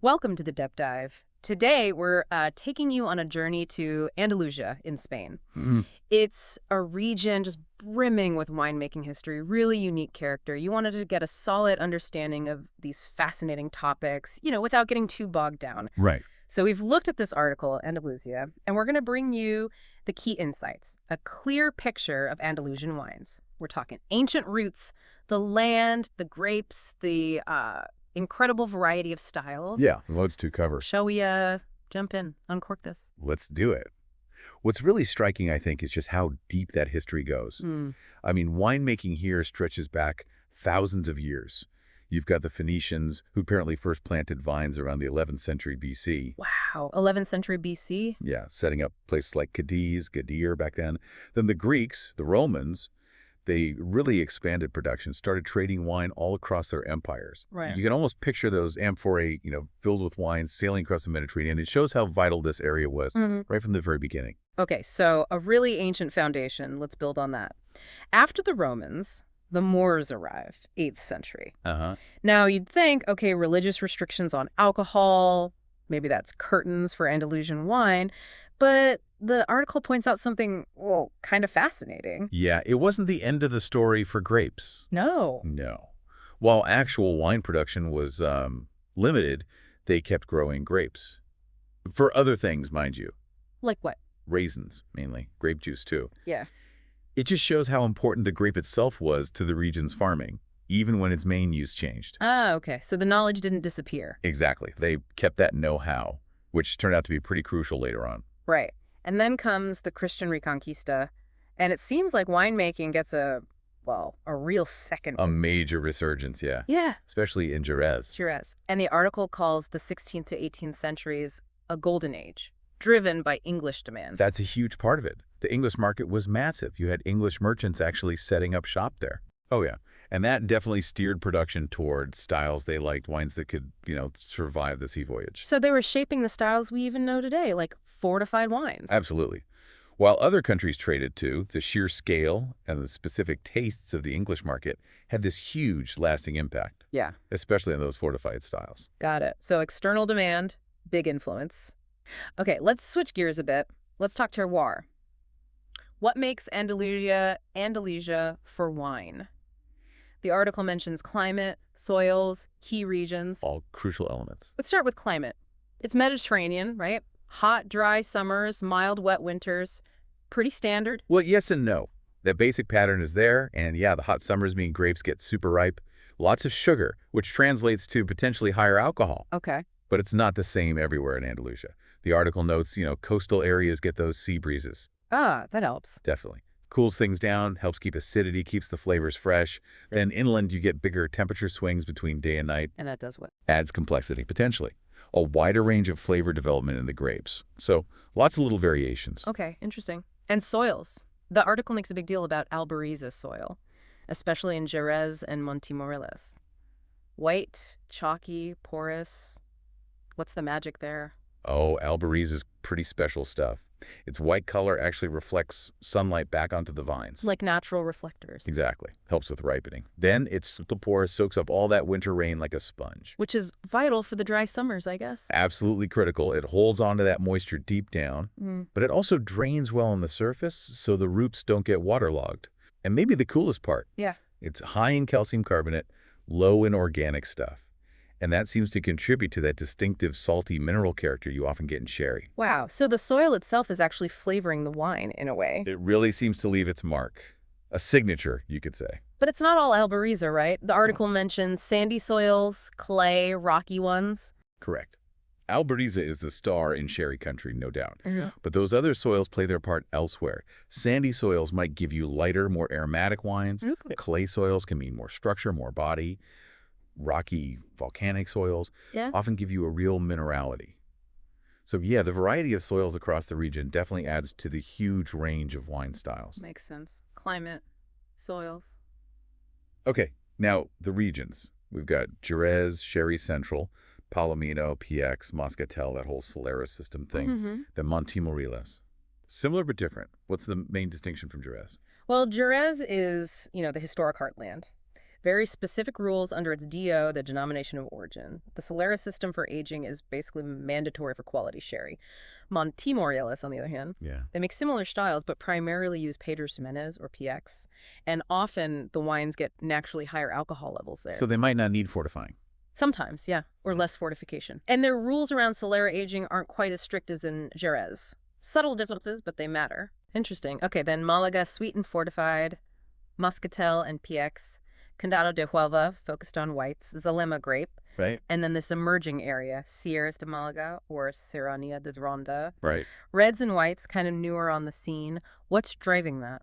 Welcome to the Depth Dive. Today, we're taking you on a journey to Andalusia in Spain. Mm, It's a region just brimming with winemaking history, really unique character. You wanted to get a solid understanding of these fascinating topics, without getting too bogged down. right. So we've looked at this article, Andalusia, and we're going to bring you the key insights, a clear picture of Andalusian wines. We're talking ancient roots, the land, the grapes, the incredible variety of styles. Yeah, loads to cover. Shall we jump in, uncork this? Let's do it. What's really striking, I think, is just how deep that history goes. Hmm. I mean, winemaking here stretches back thousands of years. You've got the Phoenicians, who apparently first planted vines around the 11th century BC. Wow, 11th century BC? Yeah, setting up places like Cadiz, Gadir back then. Then the Greeks, the Romans, they really expanded production, started trading wine all across their empires. Right. You can almost picture those amphorae, filled with wine sailing across the Mediterranean. It shows how vital this area was right from the very beginning. Okay, so a really ancient foundation. Let's build on that. After the Romans, the Moors arrived, 8th century. Uh-huh. Now, you'd think, okay, religious restrictions on alcohol, maybe that's curtains for Andalusian wine, but the article points out something, well, kind of fascinating. Yeah, it wasn't the end of the story for grapes. No. No. While actual wine production was limited, they kept growing grapes. For other things, mind you. Like what? Raisins, mainly. Grape juice, too. Yeah. It just shows how important the grape itself was to the region's farming, even when its main use changed. Ah, okay, so the knowledge didn't disappear. Exactly. They kept that know-how, which turned out to be pretty crucial later on. Right. And then comes the Christian Reconquista, and it seems like winemaking gets a real second. A major resurgence, yeah. Yeah, Especially in Jerez. Jerez. And the article calls the 16th to 18th centuries a golden age, driven by English demand. That's a huge part of it. The English market was massive. You had English merchants actually setting up shop there. Oh, yeah. And that definitely steered production toward styles they liked, wines that could, survive the sea voyage. So they were shaping the styles we even know today, like fortified wines. Absolutely. While other countries traded too, the sheer scale and the specific tastes of the English market had this huge lasting impact, Yeah, especially on those fortified styles. got it. So external demand, big influence. Okay, let's switch gears a bit. Let's talk terroir. What makes Andalusia for wine? The article mentions climate, soils, key regions. All crucial elements. Let's start with climate. It's Mediterranean, right? Hot, dry summers, mild, wet winters. Pretty standard. Well, yes and no. That basic pattern is there, and yeah, the hot summers mean grapes get super ripe. Lots of sugar, which translates to potentially higher alcohol. Okay. But it's not the same everywhere in Andalusia. The article notes, coastal areas get those sea breezes. Ah, that helps. Definitely. Cools things down, helps keep acidity, keeps the flavors fresh. Then inland, you get bigger temperature swings between day and night. And that does what? Adds complexity, potentially. A wider range of flavor development in the grapes. So lots of little variations. Okay, interesting. And soils. The article makes a big deal about Albariza soil, especially in Jerez and Montemoriles. White, chalky, porous. What's the magic there? Oh, Albariz is pretty special stuff. Its white color actually reflects sunlight back onto the vines. Like natural reflectors. Exactly. Helps with ripening. Then its simple pore soaks up all that winter rain like a sponge. Which is vital for the dry summers, I guess. Absolutely critical. It holds onto that moisture deep down, Mm. but it also drains well on the surface so the roots don't get waterlogged. And maybe the coolest part, Yeah. it's high in calcium carbonate, low in organic stuff. And that seems to contribute to that distinctive salty mineral character you often get in sherry. Wow, so the soil itself is actually flavoring the wine in a way. It really seems to leave its mark. A signature, you could say. But it's not all Albariza, right? The article mentions sandy soils, clay, rocky ones. Correct. Albariza is the star in sherry country, no doubt. Yeah. But those other soils play their part elsewhere. Sandy soils might give you lighter, more aromatic wines. Okay. Clay soils can mean more structure, more body. Rocky, volcanic soils Yeah. often give you a real minerality. So yeah, the variety of soils across the region definitely adds to the huge range of wine styles. Makes sense. Climate, soils. Okay, now the regions. We've got Jerez, Sherry Central, Palomino, PX, Moscatel, that whole Solaris system thing. Mm-hmm. Then Montemoriles. Similar but different. What's the main distinction from Jerez? Well, Jerez is, the historic heartland. Very specific rules under its DO, the denomination of origin. The Solera system for aging is basically mandatory for quality sherry. Montimorelis, on the other hand, Yeah. they make similar styles, but primarily use Pedro Ximénez or PX. And often the wines get naturally higher alcohol levels there. So they might not need fortifying. Sometimes, yeah, or less fortification. And their rules around Solera aging aren't quite as strict as in Jerez. Subtle differences, but they matter. Interesting. Okay, then Malaga, sweet and fortified, Muscatel and PX, Condado de Huelva, focused on whites, Zalema grape, Right. and then this emerging area, Sierras de Malaga or Serrania de Ronda. Right. Reds and whites, kind of newer on the scene. What's driving that?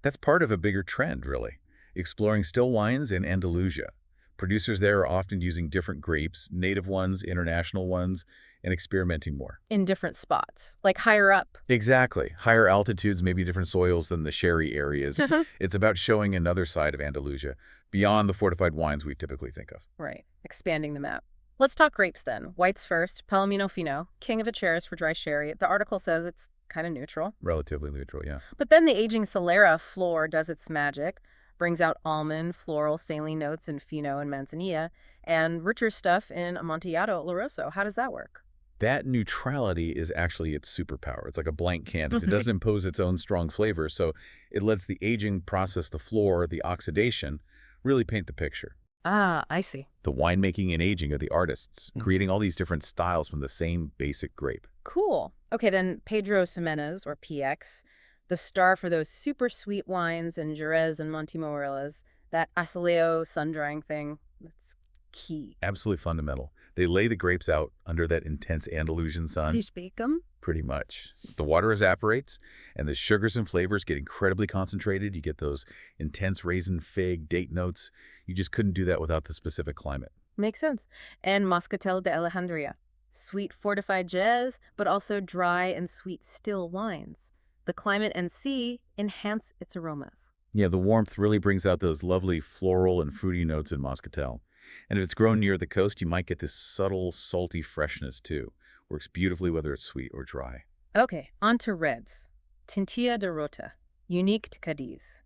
That's part of a bigger trend, really. Exploring still wines in Andalusia. Producers there are often using different grapes, native ones, international ones, and experimenting more. In different spots, like higher up. Exactly. Higher altitudes, maybe different soils than the sherry areas. It's about showing another side of Andalusia, beyond the fortified wines we typically think of. Right, expanding the map. Let's talk grapes then. Whites first, Palomino Fino, king of Jerez for dry sherry. The article says it's kind of neutral. Relatively neutral, yeah. But then the aging Solera floor does its magic, brings out almond, floral, saline notes in Fino and Manzanilla, and richer stuff in Amontillado Oloroso. How does that work? That neutrality is actually its superpower. It's like a blank canvas. It doesn't impose its own strong flavor, so it lets the aging process, the floor, the oxidation, really paint the picture. Ah, I see. The winemaking and aging are the artists, creating all these different styles from the same basic grape. Cool. Okay, then Pedro Ximénez, or PX, the star for those super sweet wines in Jerez and Montimorelos, that aceleo sun-drying thing, that's key. Absolutely fundamental. They lay the grapes out under that intense Andalusian sun. You speak them? Pretty much. The water evaporates, and the sugars and flavors get incredibly concentrated. You get those intense raisin, fig, date notes. You just couldn't do that without the specific climate. Makes sense. And Moscatel de Alejandría, sweet fortified jazz, but also dry and sweet still wines. The climate and sea enhance its aromas. Yeah, the warmth really brings out those lovely floral and fruity notes in Moscatel. And if it's grown near the coast, you might get this subtle, salty freshness too. Works beautifully whether it's sweet or dry. Okay, on to reds. Tintilla de Rota, unique to Cadiz.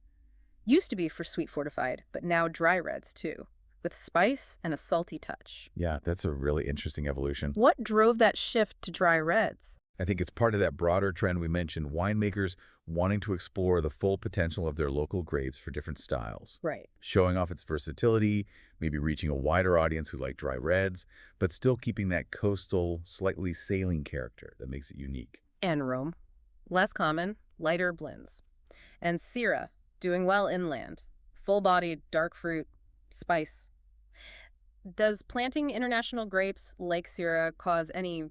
Used to be for sweet fortified, but now dry reds too, with spice and a salty touch. Yeah, that's a really interesting evolution. What drove that shift to dry reds? I think it's part of that broader trend we mentioned, winemakers wanting to explore the full potential of their local grapes for different styles. Right. Showing off its versatility, maybe reaching a wider audience who like dry reds, but still keeping that coastal, slightly saline character that makes it unique. And Rome. Less common, lighter blends. And Syrah, doing well inland. Full-bodied, dark fruit, spice. Does planting international grapes like Syrah cause any,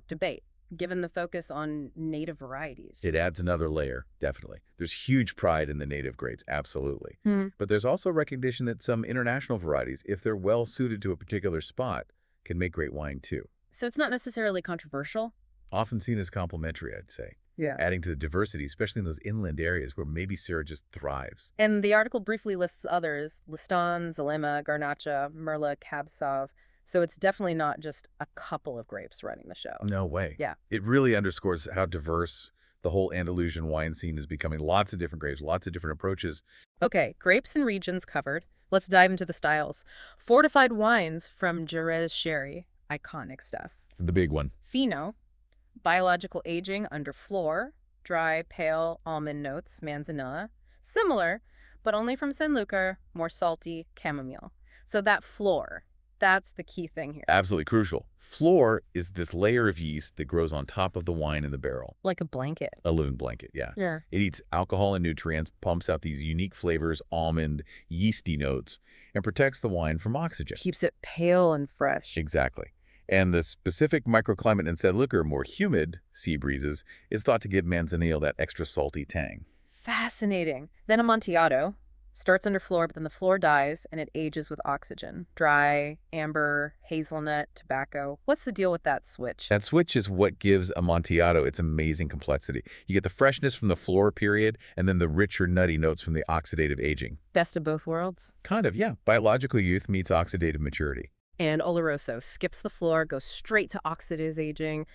debate, given the focus on native varieties? It adds another layer, definitely. There's huge pride in the native grapes, absolutely. But there's also recognition that some international varieties, if they're well suited to a particular spot, can make great wine too. So it's not necessarily controversial? Often seen as complementary, I'd say. Yeah. Adding to the diversity, especially in those inland areas where maybe Syrah just thrives. And the article briefly lists others: Listan, Zalema, Garnacha, Merlot, Cab Sauv. So it's definitely not just a couple of grapes running the show. No way. Yeah. It really underscores how diverse the whole Andalusian wine scene is becoming. Lots of different grapes, lots of different approaches. Okay, grapes and regions covered. Let's dive into the styles. Fortified wines from Jerez sherry, iconic stuff. The big one. Fino, biological aging under floor, dry, pale almond notes, manzanilla. Similar, but only from Sanlúcar, more salty, chamomile. So that floor, that's the key thing here. Absolutely crucial. Floor is this layer of yeast that grows on top of the wine in the barrel. Like a blanket. A living blanket, yeah. Yeah. It eats alcohol and nutrients, pumps out these unique flavors, almond, yeasty notes, and protects the wine from oxygen. Keeps it pale and fresh. Exactly. And the specific microclimate in Sanlúcar, more humid sea breezes, is thought to give Manzanilla that extra salty tang. Fascinating. Then Amontillado starts under floor, but then the floor dies and it ages with oxygen. Dry, amber, hazelnut, tobacco. What's the deal with that switch? That switch is what gives Amontillado its amazing complexity. You get the freshness from the floor period and then the richer nutty notes from the oxidative aging. Best of both worlds. Kind of, yeah. Biological youth meets oxidative maturity. And Oloroso skips the floor, goes straight to oxidative aging.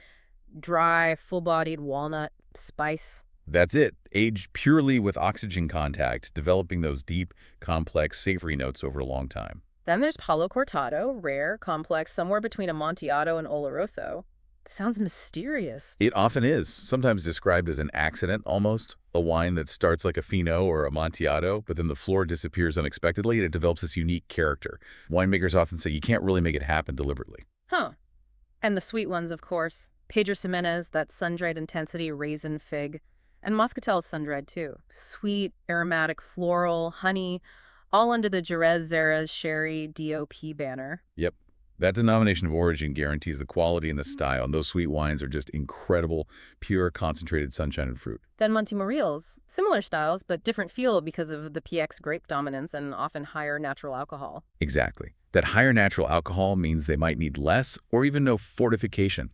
Dry, full-bodied walnut, spice. That's it. Aged purely with oxygen contact, developing those deep, complex, savory notes over a long time. Then there's Palo Cortado, rare, complex, somewhere between Amontillado and Oloroso. Sounds mysterious. It often is, sometimes described as an accident almost, a wine that starts like a Fino or a Amontillado, but then the floor disappears unexpectedly and it develops this unique character. Winemakers often say you can't really make it happen deliberately. Huh. And the sweet ones, of course. Pedro Ximenez, that sun-dried intensity, raisin fig. And Moscatel is sun-dried too. Sweet, aromatic, floral, honey, all under the Jerez Sherry DOP banner. Yep. That denomination of origin guarantees the quality and the style, and those sweet wines are just incredible, pure, concentrated sunshine and fruit. Then Montemurril's, similar styles, but different feel because of the PX grape dominance and often higher natural alcohol. Exactly. That higher natural alcohol means they might need less or even no fortification.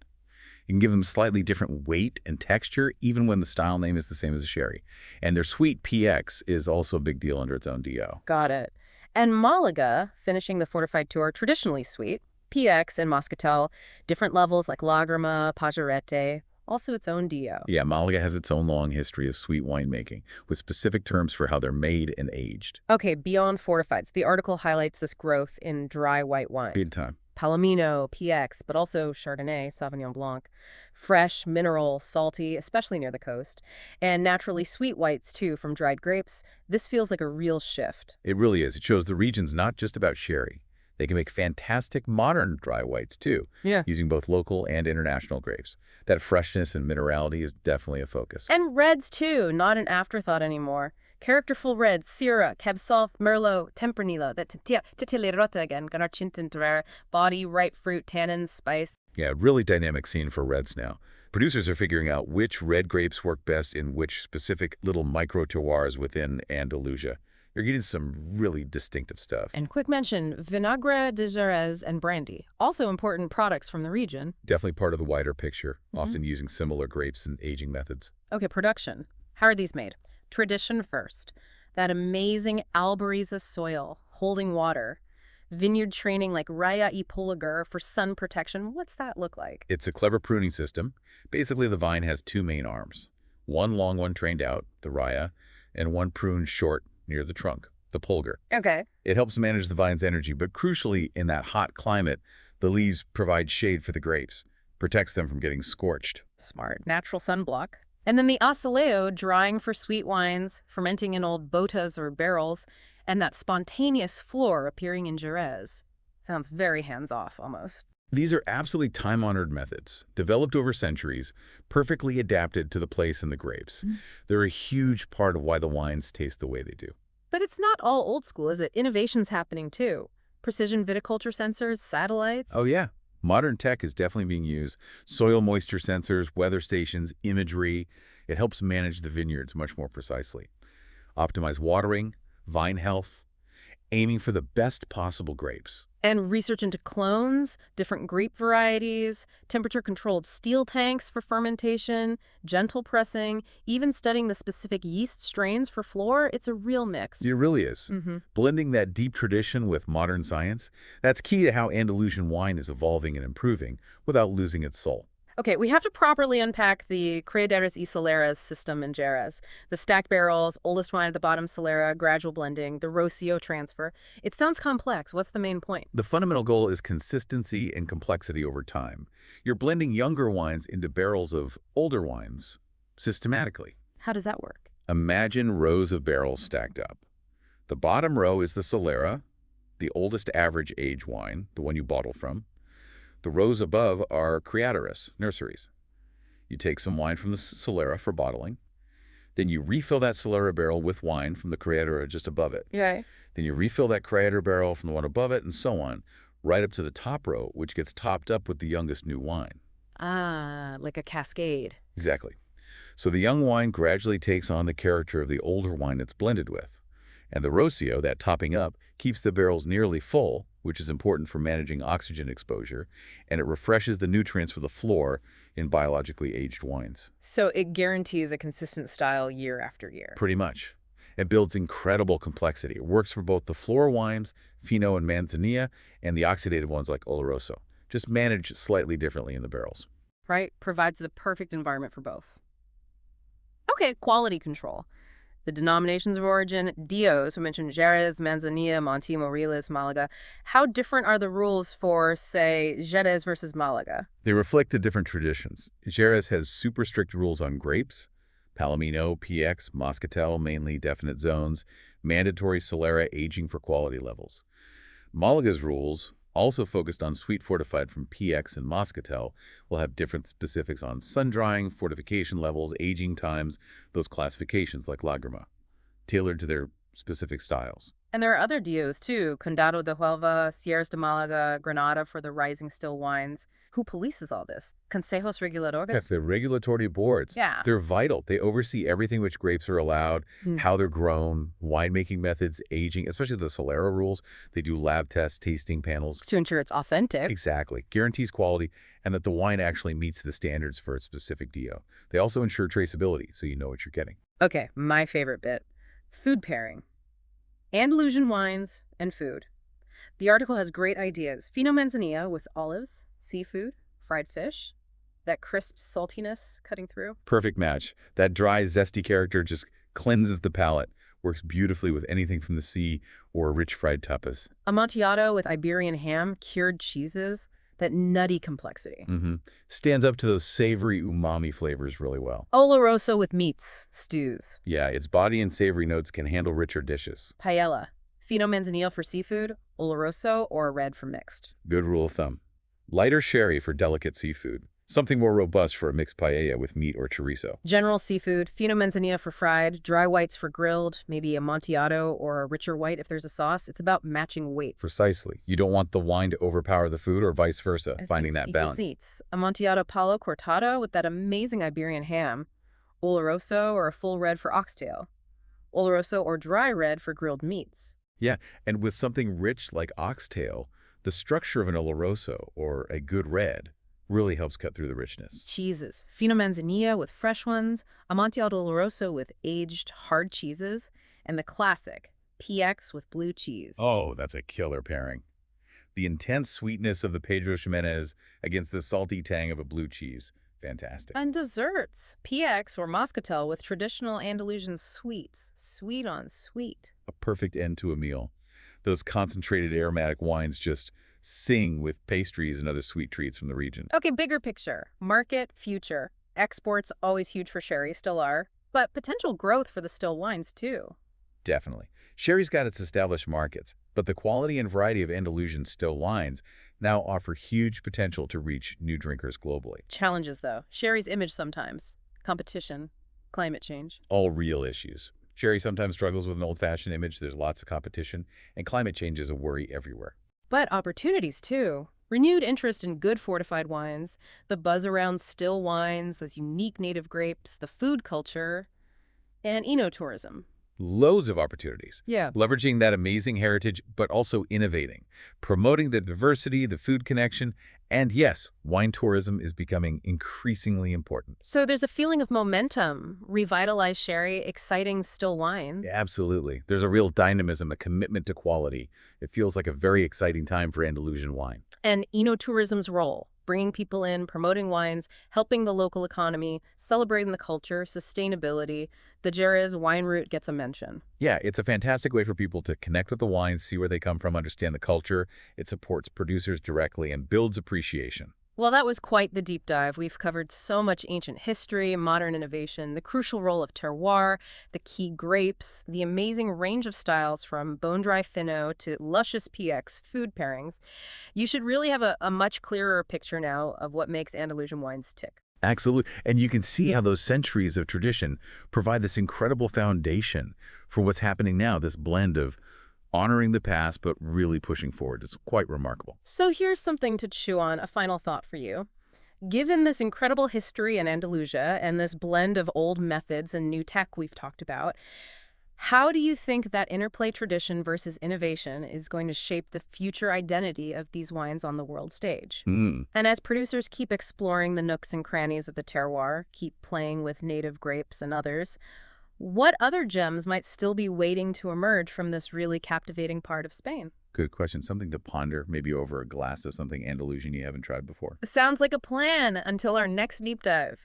You can give them slightly different weight and texture, even when the style name is the same as a sherry. And their sweet PX is also a big deal under its own DO. Got it. And Malaga, finishing the fortified tour, traditionally sweet. PX and Moscatel, different levels like Lagrima, Pajarete, also its own DO. Yeah, Malaga has its own long history of sweet winemaking, with specific terms for how they're made and aged. Okay, beyond fortifieds, the article highlights this growth in dry white wine. Big time. Palomino, PX, but also Chardonnay, Sauvignon Blanc. Fresh, mineral, salty, especially near the coast. And naturally sweet whites, too, from dried grapes. This feels like a real shift. It really is. It shows the region's not just about sherry. They can make fantastic modern dry whites, too, using both local and international grapes. That freshness and minerality is definitely a focus. And reds, too, not an afterthought anymore. Characterful reds, Syrah, Cab Sauv, Merlot, Tempranillo, that Titilerota again, Ganarchintin, body, ripe fruit, tannins, spice. Yeah, really dynamic scene for reds now. Producers are figuring out which red grapes work best in which specific little micro terroirs within Andalusia. You're getting some really distinctive stuff. And quick mention, Vinagre de Jerez and brandy, also important products from the region. Definitely part of the wider picture, often using similar grapes and aging methods. Okay, production. How are these made? Tradition first. That amazing Albariza soil, holding water. Vineyard training like Raya y Polagar for sun protection. What's that look like? It's a clever pruning system. Basically, the vine has two main arms. One long one trained out, the Raya, and one pruned short near the trunk, the Pulgar. Okay. It helps manage the vine's energy, but crucially, in that hot climate, the leaves provide shade for the grapes, protects them from getting scorched. Smart. Natural sunblock. And then the aceleo, drying for sweet wines, fermenting in old botas or barrels, and that spontaneous floor appearing in Jerez. Sounds very hands-off, almost. These are absolutely time-honored methods, developed over centuries, perfectly adapted to the place and the grapes. They're a huge part of why the wines taste the way they do. But it's not all old school, is it? Innovation's happening, too. Precision viticulture sensors, satellites. Oh, yeah. Modern tech is definitely being used. Soil moisture sensors, weather stations, imagery. It helps manage the vineyards much more precisely. Optimize watering, vine health, aiming for the best possible grapes. And research into clones, different grape varieties, temperature-controlled steel tanks for fermentation, gentle pressing, even studying the specific yeast strains for flora. It's a real mix. It really is. Blending that deep tradition with modern science, that's key to how Andalusian wine is evolving and improving without losing its soul. Okay, we have to properly unpack the Criaderas y Soleras system in Jerez. The stacked barrels, oldest wine at the bottom, Solera, gradual blending, the Rocio transfer. It sounds complex. What's the main point? The fundamental goal is consistency and complexity over time. You're blending younger wines into barrels of older wines systematically. How does that work? Imagine rows of barrels stacked up. The bottom row is the Solera, the oldest average age wine, the one you bottle from. The rows above are criaderas, nurseries. You take some wine from the Solera for bottling. Then you refill that Solera barrel with wine from the criadera just above it. Yeah. Then you refill that criadera barrel from the one above it, and so on, right up to the top row, which gets topped up with the youngest new wine. Ah, like a cascade. Exactly. So the young wine gradually takes on the character of the older wine it's blended with. And the Rocio, that topping up, keeps the barrels nearly full, which is important for managing oxygen exposure, and it refreshes the nutrients for the floor in biologically aged wines. So it guarantees a consistent style year after year. Pretty much. It builds incredible complexity. It works for both the floor wines, Fino and Manzanilla, and the oxidative ones like Oloroso, just managed slightly differently in the barrels. Right? Provides the perfect environment for both. Okay, quality control. The denominations of origin, DOs, we mentioned Jerez, Manzanilla, Monte, Moriles, Malaga. How different are the rules for, say, Jerez versus Malaga? They reflect the different traditions. Jerez has super strict rules on grapes, Palomino, PX, Moscatel, mainly definite zones, mandatory Solera aging for quality levels. Malaga's rules, also focused on sweet fortified from PX and Moscatel, will have different specifics on sun drying, fortification levels, aging times, those classifications like Lagrima, tailored to their specific styles. And there are other DOs too, Condado de Huelva, Sierras de Malaga, Granada for the rising still wines. Who polices all this? Consejos Yes, reguladores? the regulatory boards, Yeah. they're vital. They oversee everything which grapes are allowed, Mm. how they're grown, winemaking methods, aging, especially the Solera rules. They do lab tests, tasting panels. To ensure it's authentic. Exactly. Guarantees quality and that the wine actually meets the standards for its specific DO. They also ensure traceability, so you know what you're getting. Okay, my favorite bit. Food pairing. Andalusian wines and food. The article has great ideas. Fino manzanilla with olives, seafood, fried fish, that crisp saltiness cutting through. Perfect match. That dry, zesty character just cleanses the palate. Works beautifully with anything from the sea or a rich fried tapas. Amontillado with Iberian ham, cured cheeses, that nutty complexity. Stands up to those savory umami flavors really well. Oloroso with meats, stews. Yeah, its body and savory notes can handle richer dishes. Paella. Fino manzanilla for seafood, oloroso, or a red for mixed. Good rule of thumb. Lighter sherry for delicate seafood. Something more robust for a mixed paella with meat or chorizo. General seafood, fino manzanilla for fried, dry whites for grilled, maybe amontillado or a richer white if there's a sauce. It's about matching weight. Precisely. You don't want the wine to overpower the food or vice versa, finding that balance. Eats. Amontillado palo cortado with that amazing Iberian ham. Oloroso or a full red for oxtail. Oloroso or dry red for grilled meats. Yeah, and with something rich like oxtail, the structure of an oloroso or a good red really helps cut through the richness. Cheeses. Fino manzanilla with fresh ones, Amontillado oloroso with aged hard cheeses, and the classic, PX with blue cheese. Oh, that's a killer pairing. The intense sweetness of the Pedro Ximenez against the salty tang of a blue cheese. Fantastic. And desserts. PX or Moscatel with traditional Andalusian sweets. Sweet on sweet. A perfect end to a meal. Those concentrated aromatic wines just sing with pastries and other sweet treats from the region. Okay, bigger picture. Market, future. Exports, always huge for sherry, still are. But potential growth for the still wines, too. Definitely. Sherry's got its established markets, but the quality and variety of Andalusian still wines now offer huge potential to reach new drinkers globally. Challenges, though. Sherry's image sometimes. Competition. Climate change. All real issues. Sherry sometimes struggles with an old-fashioned image. There's lots of competition, and climate change is a worry everywhere. But opportunities, too. Renewed interest in good fortified wines, the buzz around still wines, those unique native grapes, the food culture, and enotourism. Loads of opportunities. Yeah. Leveraging that amazing heritage, but also innovating. Promoting the diversity, the food connection, and yes, wine tourism is becoming increasingly important. So there's a feeling of momentum, revitalized sherry, exciting still wines. Absolutely. There's a real dynamism, a commitment to quality. It feels like a very exciting time for Andalusian wine. And enotourism's role, bringing people in, promoting wines, helping the local economy, celebrating the culture, sustainability. The Jerez wine route gets a mention. Yeah, it's a fantastic way for people to connect with the wines, see where they come from, understand the culture. It supports producers directly and builds appreciation. Well, that was quite the deep dive. We've covered so much ancient history, modern innovation, the crucial role of terroir, the key grapes, the amazing range of styles from bone-dry Fino to luscious PX food pairings. You should really have a much clearer picture now of what makes Andalusian wines tick. Absolutely. And you can see how those centuries of tradition provide this incredible foundation for what's happening now, this blend of honoring the past but really pushing forward. It's quite remarkable. So here's something to chew on, a final thought for you. Given this incredible history in Andalusia and this blend of old methods and new tech we've talked about, how do you think that interplay tradition versus innovation is going to shape the future identity of these wines on the world stage? And as producers keep exploring the nooks and crannies of the terroir, keep playing with native grapes and others, what other gems might still be waiting to emerge from this really captivating part of Spain? Good question. Something to ponder, maybe over a glass of something Andalusian you haven't tried before. Sounds like a plan until our next deep dive.